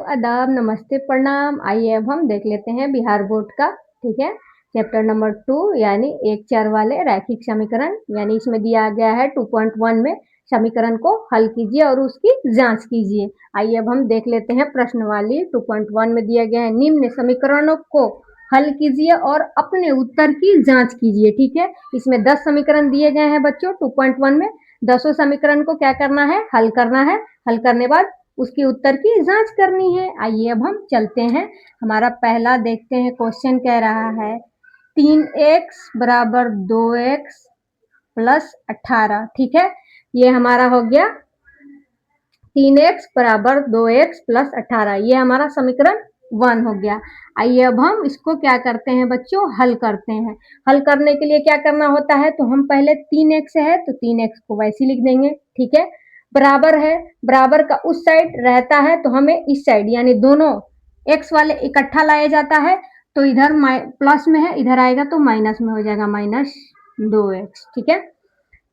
आदाब, नमस्ते, प्रणाम। आइए अब हम देख लेते हैं बिहार बोर्ड का, ठीक है, चैप्टर नंबर 2 यानी 1-4 वाले रैखिक समीकरण। यानी इसमें दिया गया है 2.1 में समीकरण को हल कीजिए और उसकी जांच कीजिए। आइए अब हम देख लेते हैं प्रश्न वाली 2.1 में दिया गया है निम्न समीकरणों को हल कीजिए और अपने उत्तर की जांच कीजिए। ठीक है, इसमें 10 समीकरण दिए गए हैं बच्चों 2.1 में। 10 समीकरण को क्या करना है, हल करना है। हल करने बाद उसके उत्तर की जांच करनी है। आइए अब हम चलते हैं। हमारा पहला देखते हैं, क्वेश्चन कह रहा है 3x बराबर 2x प्लस 18। ठीक है, ये हमारा हो गया 3x बराबर 2x प्लस 18। ये हमारा समीकरण 1 हो गया। आइए अब हम इसको क्या करते हैं बच्चों, हल करते हैं। हल करने के लिए क्या करना होता है, तो हम पहले 3x है तो 3x को वैसे लिख देंगे। ठीक है, बराबर है, बराबर का उस साइड रहता है तो हमें इस साइड यानी दोनों x वाले इकट्ठा लाया जाता है। तो इधर प्लस में है, इधर आएगा तो माइनस में हो जाएगा, -2x। ठीक है,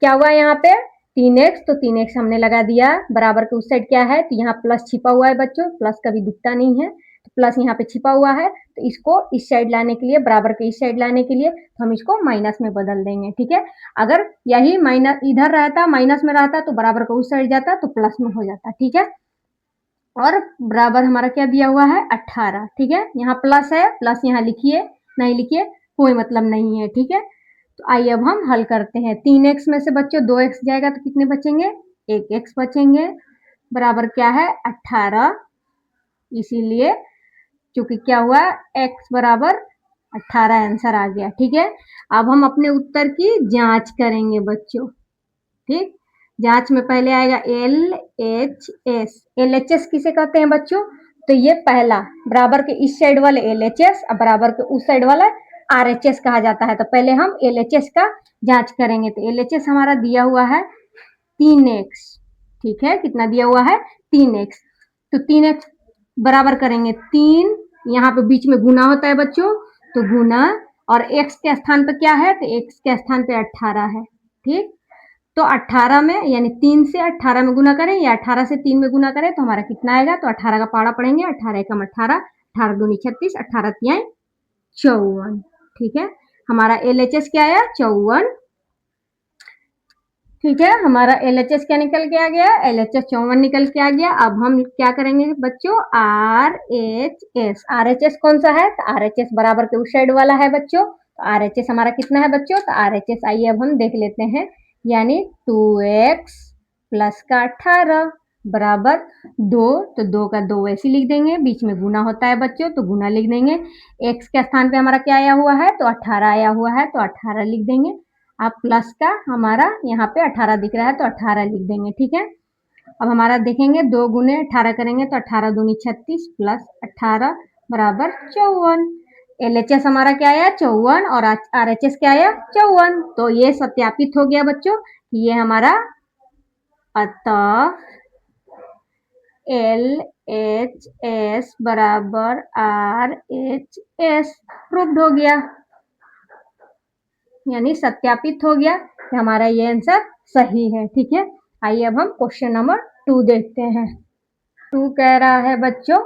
क्या हुआ यहाँ पे 3x, तो 3x हमने लगा दिया। बराबर के उस साइड क्या है, तो यहाँ प्लस छिपा हुआ है बच्चों, प्लस कभी दिखता नहीं है तो प्लस यहाँ पे छिपा हुआ है। तो इसको इस साइड लाने के लिए, बराबर के इस साइड लाने के लिए तो हम इसको माइनस में बदल देंगे। ठीक है, अगर यही माइनस इधर रहता, माइनस में रहता तो बराबर का उस साइड जाता तो प्लस में हो जाता। ठीक है, और बराबर हमारा क्या दिया हुआ है 18। ठीक है, यहाँ प्लस है, प्लस यहाँ लिखिए, नहीं लिखिए कोई मतलब नहीं है। ठीक है, तो आइए अब हम हल करते हैं। 3x में से बच्चों 2x जाएगा तो कितने बचेंगे, 1x बचेंगे। बराबर क्या है 18, इसीलिए चूंकि क्या हुआ x बराबर 18 आंसर आ गया। ठीक है, अब हम अपने उत्तर की जांच करेंगे बच्चों। ठीक, जांच में पहले आएगा LHS। LHS किसे कहते हैं बच्चों, तो ये पहला बराबर के इस साइड वाले LHS और बराबर के उस साइड वाला RHS कहा जाता है। तो पहले हम LHS का जांच करेंगे। तो LHS हमारा दिया हुआ है 3x। ठीक है, कितना दिया हुआ है 3x। तो 3x बराबर करेंगे 3, यहाँ पे बीच में गुना होता है बच्चों, तो गुना, और x के स्थान पे क्या है, तो x के स्थान पे 18 है। ठीक, तो 18 में यानी 3 से 18 में गुना करें या 18 से 3 में गुना करें तो हमारा कितना आएगा, तो 18 का पाड़ा पढ़ेंगे, 18 एकम 18, 18 दूनी 36, 18 तियाई 54। ठीक है, हमारा LHS क्या आया 54। ठीक है, हमारा LHS क्या निकल के आ गया, LHS 54 निकल के आ गया। अब हम क्या करेंगे बच्चों, RHS। RHS कौन सा है, तो RHS बराबर के उस साइड वाला है बच्चों। तो RHS हमारा कितना है बच्चों, तो RHS आइए अब हम देख लेते हैं। यानी 2x प्लस का 18 बराबर 2, तो 2 का 2 वैसे लिख देंगे, बीच में गुना होता है बच्चों तो गुना लिख देंगे। x के स्थान पे हमारा क्या आया हुआ है, तो 18 आया हुआ है तो 18 लिख देंगे। अब प्लस का हमारा यहाँ पे 18 दिख रहा है तो 18 लिख देंगे। ठीक है, अब हमारा देखेंगे 2 गुने 18 करेंगे तो 18 दूनी 36 प्लस 18 बराबर 54। LHS हमारा क्या आया 54 और RHS क्या आया 54। तो ये सत्यापित हो गया बच्चों, ये हमारा अतः LHS बराबर RHS प्रूव्ड हो गया, यानी सत्यापित हो गया कि हमारा ये आंसर सही है। ठीक है, आइए अब हम क्वेश्चन नंबर 2 देखते हैं। 2 कह रहा है बच्चों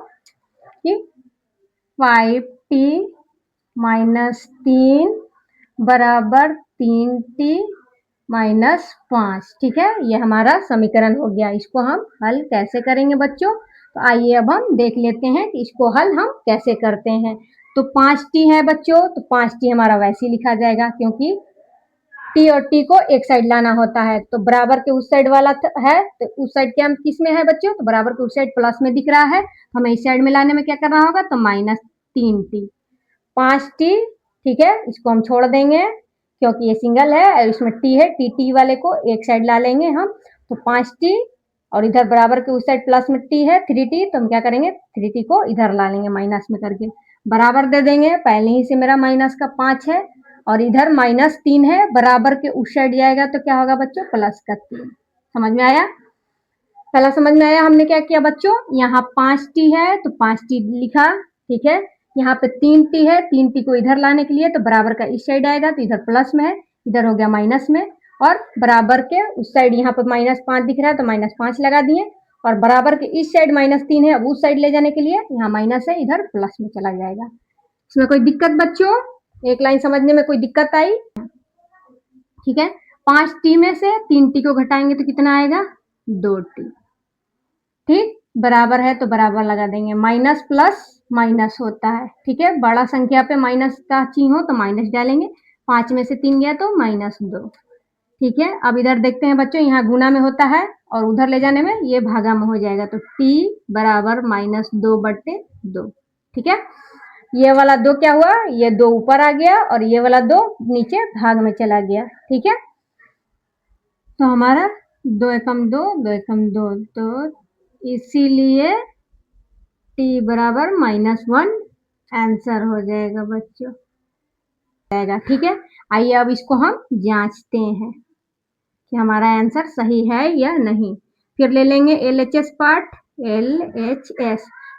कि 5t माइनस 3 बराबर 3t माइनस 5। ठीक है, ये हमारा समीकरण हो गया। इसको हम हल कैसे करेंगे बच्चों, तो आइए अब हम देख लेते हैं कि इसको हल हम कैसे करते हैं। तो 5t है बच्चों, तो 5t हमारा वैसे ही लिखा जाएगा क्योंकि t और t को एक साइड लाना होता है। तो बराबर के उस साइड वाला है, तो उस साइड क्या किस में है बच्चों, तो बराबर के उस साइड प्लस में दिख रहा है, हमें इस साइड में लाने में क्या करना होगा, तो -3t 5t। ठीक है, इसको हम छोड़ देंगे क्योंकि ये सिंगल है और इसमें t है, टी वाले को एक साइड ला लेंगे हम। तो 5t और इधर बराबर के उस साइड प्लस में t है 3t, तो हम क्या करेंगे 3t को इधर ला लेंगे माइनस में करके, बराबर दे देंगे। पहले ही से मेरा माइनस का 5 है और इधर -3 है, बराबर के उस साइड जाएगा तो क्या होगा बच्चों, प्लस का 3। समझ में आया, पहला समझ में आया। हमने क्या किया बच्चों, यहाँ 5t है तो 5t लिखा। ठीक है, यहाँ पे 3t है, 3t को इधर लाने के लिए तो बराबर का इस साइड आएगा तो इधर प्लस में है, इधर हो गया माइनस में, और बराबर के उस साइड यहाँ पे -5 दिख रहा है तो -5 लगा दिए, और बराबर के इस साइड -3 है, अब उस साइड ले जाने के लिए यहाँ माइनस है, इधर प्लस में चला जाएगा। इसमें कोई दिक्कत बच्चों? एक लाइन समझने में कोई दिक्कत आई? ठीक है, 5t में से 3t को घटाएंगे तो कितना आएगा? 2t। ठीक, बराबर है तो बराबर लगा देंगे। माइनस प्लस माइनस होता है, ठीक है, बड़ा संख्या पे माइनस का चिन्ह हो तो माइनस डालेंगे। 5 में से 3 गया तो -2। ठीक है, अब इधर देखते हैं बच्चों, यहाँ गुना में होता है और उधर ले जाने में ये भागा में हो जाएगा, तो t बराबर -2/2। ठीक है, ये वाला 2 क्या हुआ? ये 2 ऊपर आ गया और ये वाला 2 नीचे भाग में चला गया। ठीक है, तो हमारा 2 एकम 2, 2 एकम 2, तो इसीलिए t बराबर -1 आंसर हो जाएगा बच्चों। ठीक है, आइए अब इसको हम जांचते हैं कि हमारा आंसर सही है या नहीं। फिर ले लेंगे LHS पार्ट।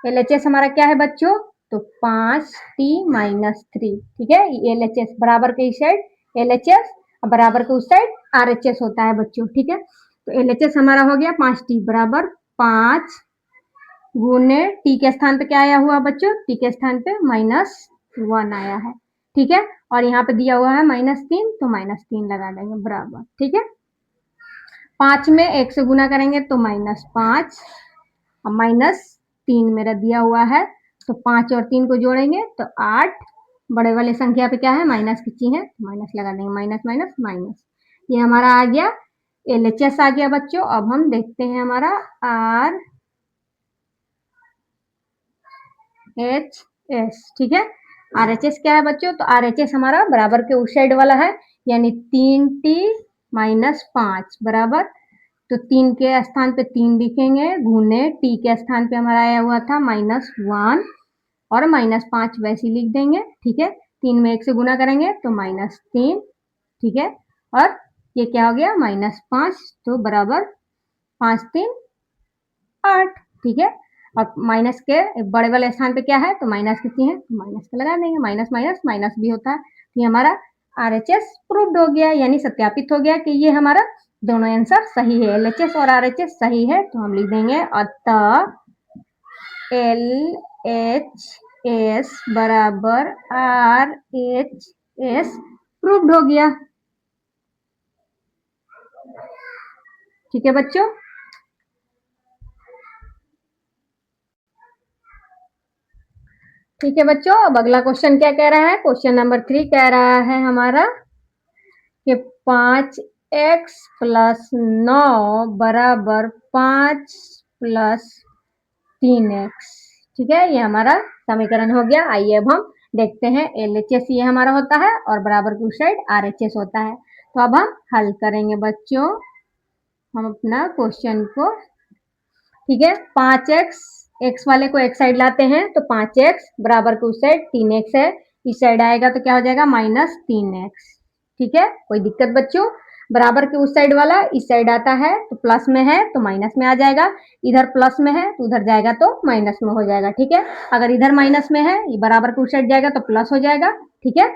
LHS हमारा क्या है बच्चों? तो 5t-3। ठीक है, LHS बराबर के इस साइड LHS और बराबर के उस साइड RHS होता है बच्चों। ठीक है, तो LHS हमारा हो गया 5t बराबर 5 गुने t के स्थान पे क्या आया हुआ बच्चों? t के स्थान पे -1 आया है। ठीक है, और यहाँ पे दिया हुआ है -3, तो -3 लगा देंगे बराबर। ठीक है, 5 में 1 से गुना करेंगे तो -5 और -3 मेरा दिया हुआ है, तो 5 और 3 को जोड़ेंगे तो 8। बड़े वाले संख्या पे क्या है? माइनस की चिन्ह है, तो माइनस लगा देंगे। माइनस माइनस माइनस, ये हमारा आ गया LHS आ गया बच्चों। अब हम देखते हैं हमारा RHS। ठीक है, RHS क्या है बच्चों? तो RHS हमारा बराबर के उस साइड वाला है, यानी 3t -5 बराबर, तो 3 के स्थान पे 3 लिखेंगे गुने t के स्थान पे हमारा आया हुआ था -1 और -5 वैसे ही लिख देंगे। ठीक है, 3 में 1 से गुना करेंगे तो -3। ठीक है, और ये क्या हो गया? -5, तो बराबर 5×3 8। ठीक है, और माइनस के बड़े वाले स्थान पे क्या है? तो माइनस की चिन्ह है, तो माइनस का लगा देंगे। माइनस माइनस माइनस भी होता है, तो ये हमारा RHS प्रूव्ड हो गया, यानी सत्यापित हो गया कि ये हमारा दोनों आंसर सही है। LHS और RHS सही है, तो हम लिख देंगे अतः LHS बराबर RHS प्रूव्ड हो गया। ठीक है बच्चों, ठीक है बच्चों, अब अगला क्वेश्चन क्या कह रहा है? क्वेश्चन नंबर 3 कह रहा है हमारा कि 5x + 9 बराबर 5 + 3x। ठीक है, ये हमारा समीकरण हो गया। आइए अब हम देखते हैं। LHS ये हमारा होता है और बराबर की उस साइड RHS होता है, तो अब हम हल करेंगे बच्चों हम अपना क्वेश्चन को। ठीक है, 5x, x वाले को एक साइड लाते हैं तो 5x बराबर के उस साइड 3x है, इस साइड आएगा तो क्या हो जाएगा? -3x। ठीक है, कोई दिक्कत बच्चों? बराबर के उस साइड वाला इस साइड आता है तो प्लस में है तो माइनस में आ जाएगा, इधर प्लस में है तो उधर जाएगा तो माइनस में हो जाएगा। ठीक है, अगर इधर माइनस में है, ये बराबर के उस साइड जाएगा तो प्लस हो जाएगा। ठीक है,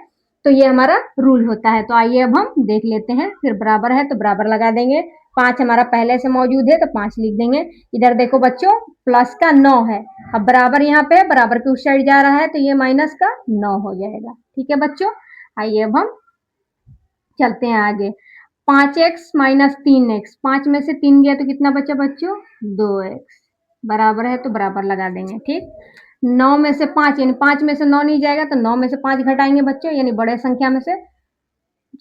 तो ये हमारा रूल होता है। तो आइए अब हम देख लेते हैं। फिर बराबर है तो बराबर लगा देंगे। 5 हमारा पहले से मौजूद है तो 5 लिख देंगे। इधर देखो बच्चों, प्लस का 9 है, अब बराबर यहाँ पे बराबर के उस साइड जा रहा है तो ये माइनस का 9 हो जाएगा। ठीक है बच्चों, आइए अब हम चलते हैं आगे। 5x - 3x, 5 में से 3 गया तो कितना बचा बच्चों? 2x बराबर है तो बराबर लगा देंगे। ठीक, 9 में से 5, यानी 5 में से 9 नहीं जाएगा तो 9 में से 5 घटाएंगे बच्चों, यानी बड़े संख्या में से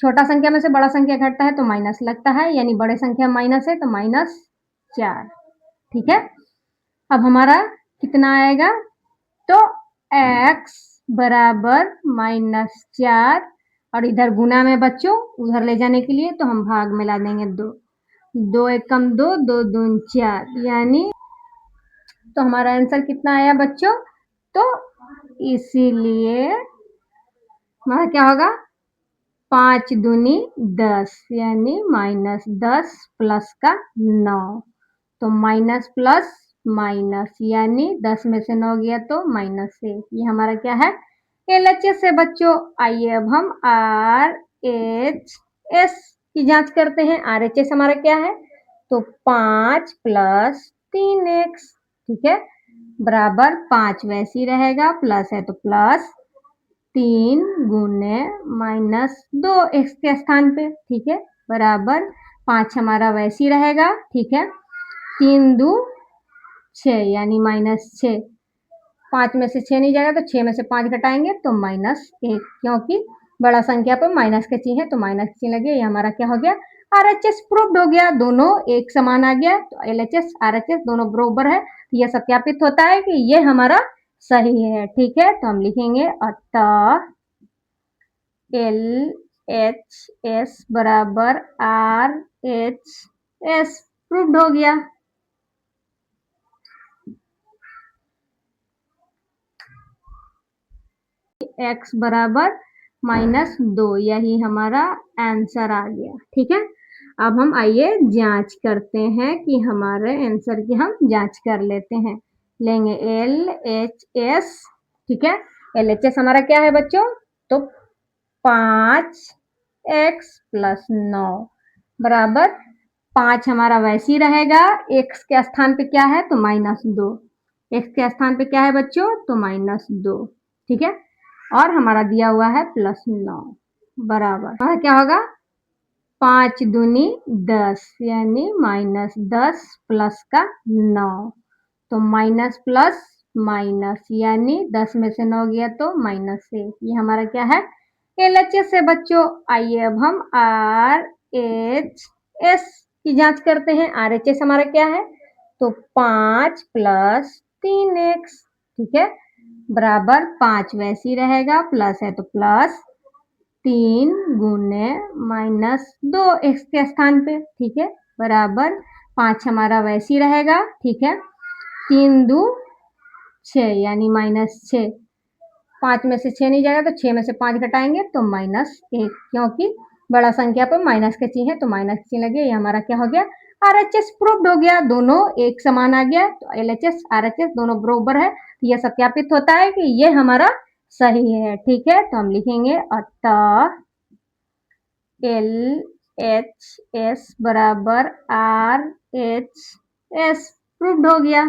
छोटा संख्या में से बड़ा संख्या घटता है तो माइनस लगता है, यानी बड़े संख्या माइनस है तो -4। ठीक है, अब हमारा कितना आएगा? तो x बराबर -4 और इधर गुना में बच्चों, उधर ले जाने के लिए तो हम भाग में ला देंगे 2। 2 एकम 2, 2 दूनी 4, यानी तो हमारा आंसर कितना आया बच्चों? तो इसीलिए हमारा क्या होगा? 5 दूनी 10, यानी -10 प्लस का 9, तो माइनस प्लस माइनस, यानी 10 में से 9 गया तो -1। ये हमारा क्या है? LHS है बच्चों। आइए अब हम RHS की जांच करते हैं। RHS हमारा क्या है? तो 5 + 3x, ठीक है, बराबर 5 वैसे ही रहेगा, प्लस है तो प्लस 3 गुने -2 x के स्थान पे, ठीक है, बराबर 5 हमारा वैसे ही रहेगा, ठीक है, 3 दू 6 यानी -6, 5 में से 6 नहीं जाएगा तो 6 में से 5 घटाएंगे तो -1, क्योंकि बड़ा संख्या पर माइनस का चिन्ह है तो माइनस का चिन्ह लगे, ये हमारा क्या हो गया, आरएचएस प्रूव्ड हो गया, दोनों एक समान आ गया, तो एलएचएस आरएचएस दोनों बराबर है, तो यह सत्यापित होता है कि ये हमारा सही है, ठीक है, तो हम लिखेंगे अतः एल एच एस बराबर आर एच एस प्रूव्ड हो गया। x बराबर -2, यही हमारा आंसर आ गया, ठीक है। अब हम आइए जांच करते हैं कि हमारे आंसर की हम जांच कर लेते हैं, लेंगे एल एच एस, ठीक है, एल एच एस हमारा क्या है बच्चों, तो 5x + 9 बराबर 5 हमारा वैसे ही रहेगा, x के स्थान पे क्या है तो -2, x के स्थान पे क्या है बच्चों तो -2, ठीक है, और हमारा दिया हुआ है +9 बराबर, और क्या होगा 5 दूनी 10 यानी -10 प्लस का 9, तो माइनस प्लस माइनस यानी 10 में से 9 गया तो -1, ये हमारा क्या है एलएचएस है बच्चों। आइए अब हम आर एच एस की जांच करते हैं, आर एच एस हमारा क्या है तो 5 + 3x, ठीक है, बराबर 5 वैसे ही रहेगा, प्लस है तो प्लस 3 गुने -2x के स्थान पे, ठीक है, बराबर 5 हमारा वैसे ही रहेगा, ठीक है, 3 दू 6 यानी -6, 5 में से 6 नहीं जाएगा तो 6 में से 5 घटाएंगे तो -1, क्योंकि बड़ा संख्या पर माइनस का चिन्ह है तो माइनस का चिन्ह लगे, ये हमारा क्या हो गया आरएचएस प्रूव्ड हो गया, दोनों एक समान आ गया, तो एलएचएस आरएचएस दोनों बराबर है, तो यह सत्यापित होता है कि ये हमारा सही है, ठीक है, तो हम लिखेंगे अतः एल एच एस बराबर आर एच एस प्रूव्ड हो गया।